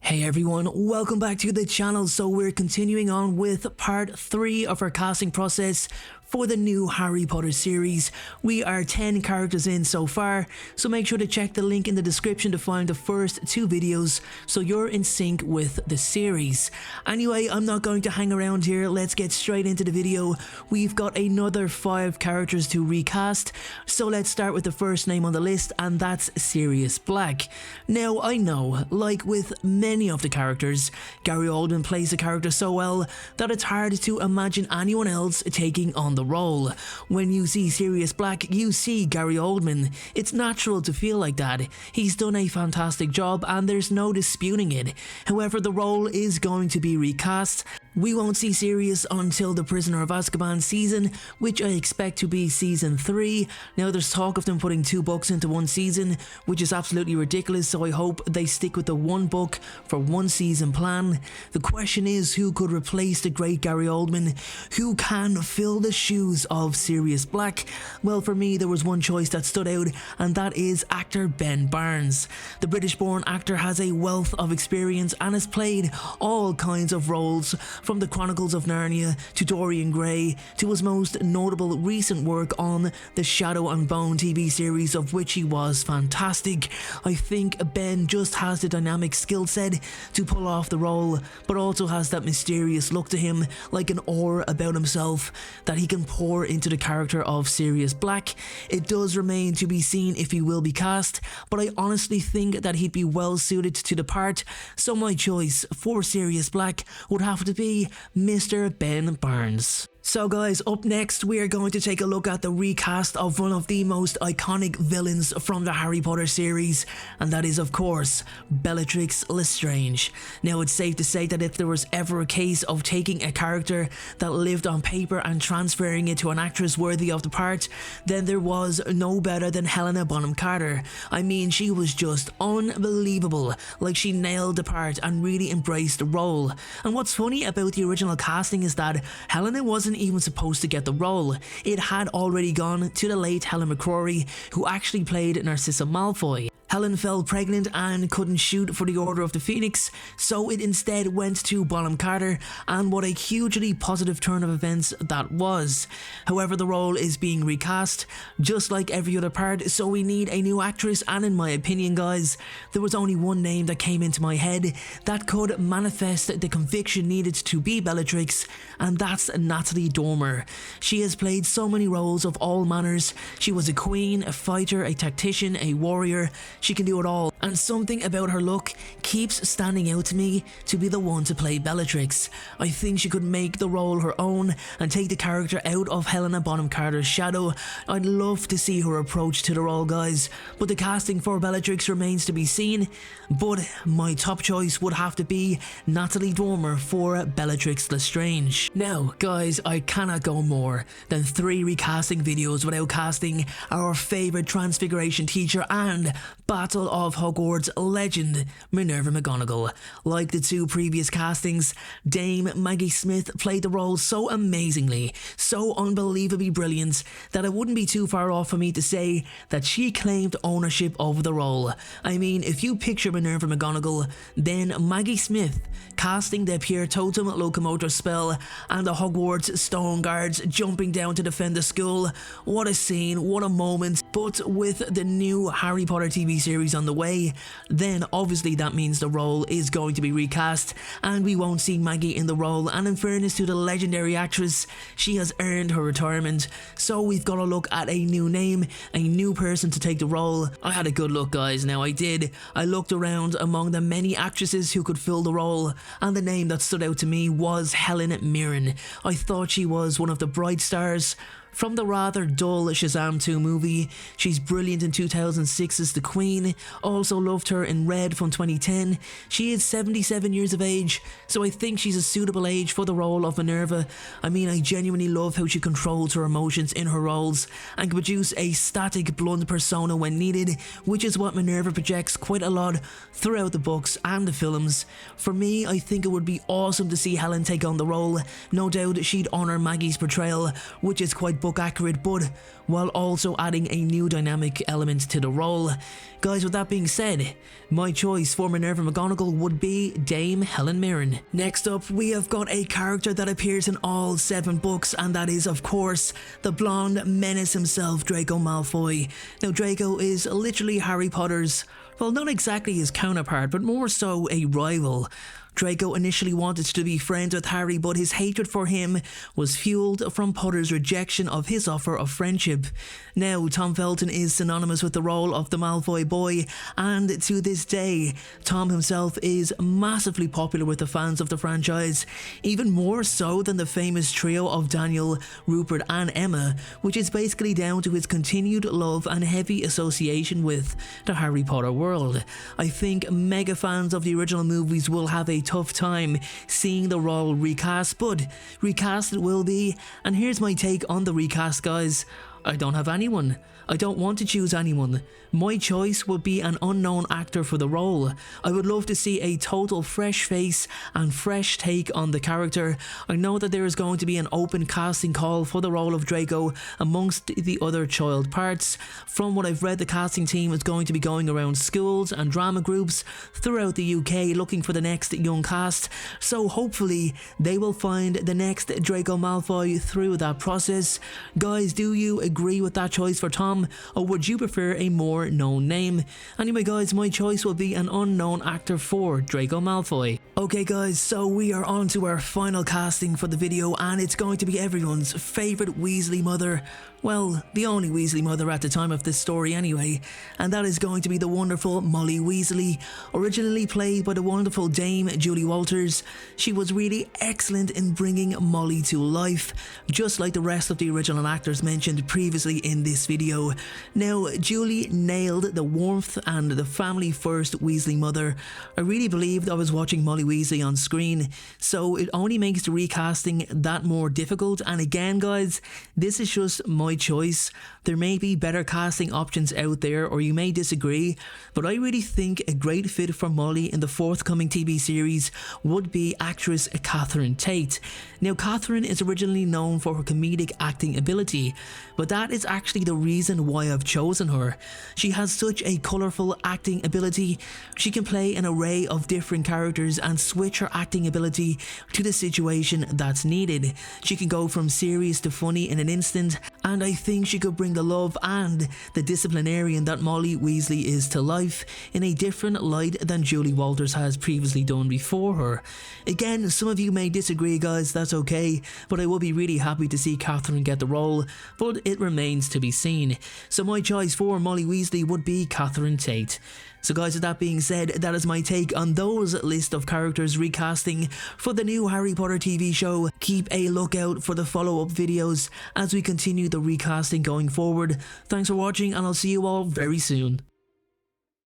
Hey everyone, welcome back to the channel. So we're continuing on with part 3 of our casting process for the new Harry Potter series. We are 10 characters in so far, so make sure to check the link in the description to find the first 2 videos so you're in sync with the series. Anyway, I'm not going to hang around here, let's get straight into the video. We've got another 5 characters to recast, so let's start with the first name on the list, and that's Sirius Black. Now I know, like with many of the characters, Gary Oldman plays the character so well that it's hard to imagine anyone else taking on the role. When you see Sirius Black, you see Gary Oldman. It's natural to feel like that. He's done a fantastic job and there's no disputing it. However, the role is going to be recast. We won't see Sirius until the Prisoner of Azkaban season, which I expect to be season 3. Now there's talk of them putting 2 books into 1 season, which is absolutely ridiculous, so I hope they stick with the 1 book for 1 season plan. The question is, who could replace the great Gary Oldman? Who can fill the shoes of Sirius Black? Well, for me there was one choice that stood out, and that is actor Ben Barnes. The British-born actor has a wealth of experience and has played all kinds of roles, from the Chronicles of Narnia to Dorian Gray to his most notable recent work on the Shadow and Bone TV series, of which he was fantastic. I think Ben just has the dynamic skill set to pull off the role, but also has that mysterious look to him, like an aura about himself that he can pour into the character of Sirius Black. It does remain to be seen if he will be cast, but I honestly think that he'd be well suited to the part, so my choice for Sirius Black would have to be Mr. Ben Barnes. So guys, up next we are going to take a look at the recast of one of the most iconic villains from the Harry Potter series, and that is of course Bellatrix Lestrange. Now it's safe to say that if there was ever a case of taking a character that lived on paper and transferring it to an actress worthy of the part, then there was no better than Helena Bonham Carter. I mean, she was just unbelievable, like she nailed the part and really embraced the role. And what's funny about the original casting is that Helena wasn't even supposed to get the role. It had already gone to the late Helen McCrory, who actually played Narcissa Malfoy. Helen fell pregnant and couldn't shoot for the Order of the Phoenix, so it instead went to Bonham Carter, and what a hugely positive turn of events that was. However, the role is being recast, just like every other part, so we need a new actress, and in my opinion guys, there was only one name that came into my head that could manifest the conviction needed to be Bellatrix, and that's Natalie Dormer. She has played so many roles of all manners. She was a queen, a fighter, a tactician, a warrior. She can do it all, and something about her look keeps standing out to me to be the one to play Bellatrix. I think she could make the role her own and take the character out of Helena Bonham Carter's shadow. I'd love to see her approach to the role guys, but the casting for Bellatrix remains to be seen, but my top choice would have to be Natalie Dormer for Bellatrix Lestrange. Now guys, I cannot go more than 3 recasting videos without casting our favourite Transfiguration teacher and Battle of Hogwarts legend Minerva McGonagall. Like the 2 previous castings, Dame Maggie Smith played the role so amazingly, so unbelievably brilliant, that it wouldn't be too far off for me to say that she claimed ownership over the role. I mean, if you picture Minerva McGonagall, then Maggie Smith casting the Pure Totem Locomotor spell and the Hogwarts Stone Guards jumping down to defend the school. What a scene, what a moment. But with the new Harry Potter TV series on the way, then obviously that means the role is going to be recast and we won't see Maggie in the role, and in fairness to the legendary actress, she has earned her retirement, so we've got to look at a new name, a new person to take the role. I had a good look guys, now I did. I looked around among the many actresses who could fill the role, and the name that stood out to me was Helen Mirren. I thought she was one of the bright stars from the rather dull Shazam 2 movie. She's brilliant in 2006's The Queen, also loved her in Red from 2010. She is 77 years of age, so I think she's a suitable age for the role of Minerva. I mean, I genuinely love how she controls her emotions in her roles and can produce a static, blunt persona when needed, which is what Minerva projects quite a lot throughout the books and the films. For me, I think it would be awesome to see Helen take on the role. No doubt she'd honour Maggie's portrayal, which is quite book accurate, but while also adding a new dynamic element to the role. Guys, with that being said, my choice for Minerva McGonagall would be Dame Helen Mirren. Next up, we have got a character that appears in all 7 books, and that is, of course, the blonde menace himself, Draco Malfoy. Now, Draco is literally Harry Potter's, well, not exactly his counterpart, but more so a rival. Draco initially wanted to be friends with Harry, but his hatred for him was fueled from Potter's rejection of his offer of friendship. Now, Tom Felton is synonymous with the role of the Malfoy boy, and to this day, Tom himself is massively popular with the fans of the franchise, even more so than the famous trio of Daniel, Rupert and Emma, which is basically down to his continued love and heavy association with the Harry Potter world. I think mega fans of the original movies will have a tough time seeing the role recast, but recast it will be, and here's my take on the recast, guys. I don't have anyone. I don't want to choose anyone. My choice would be an unknown actor for the role. I would love to see a total fresh face and fresh take on the character. I know that there is going to be an open casting call for the role of Draco amongst the other child parts. From what I've read, the casting team is going to be going around schools and drama groups throughout the UK looking for the next young cast, so hopefully they will find the next Draco Malfoy through that process. Guys, do you agree with that choice for Tom, or would you prefer a more known name? Anyway guys, my choice will be an unknown actor for Draco Malfoy. Okay guys, so we are on to our final casting for the video, and it's going to be everyone's favourite Weasley mother. Well, the only Weasley mother at the time of this story anyway, and that is going to be the wonderful Molly Weasley, originally played by the wonderful Dame Julie Walters. She was really excellent in bringing Molly to life, just like the rest of the original actors mentioned previously in this video. Now, Julie nailed the warmth and the family first Weasley mother. I really believed I was watching Molly Weasley on screen, so it only makes the recasting that more difficult. And again guys, this is just my choice. There may be better casting options out there, or you may disagree, but I really think a great fit for Molly in the forthcoming TV series would be actress Catherine Tate. Now, Catherine is originally known for her comedic acting ability, but that is actually the reason why I've chosen her. She has such a colourful acting ability. She can play an array of different characters and switch her acting ability to the situation that's needed. She can go from serious to funny in an instant, and I think she could bring the love and the disciplinarian that Molly Weasley is to life in a different light than Julie Walters has previously done before her. Again, some of you may disagree guys, that's okay, but I will be really happy to see Catherine get the role, but it remains to be seen. So my choice for Molly Weasley would be Catherine Tate. So guys, with that being said, that is my take on those list of characters recasting for the new Harry Potter TV show. Keep a lookout for the follow-up videos as we continue the recasting going forward. Thanks for watching, and I'll see you all very soon.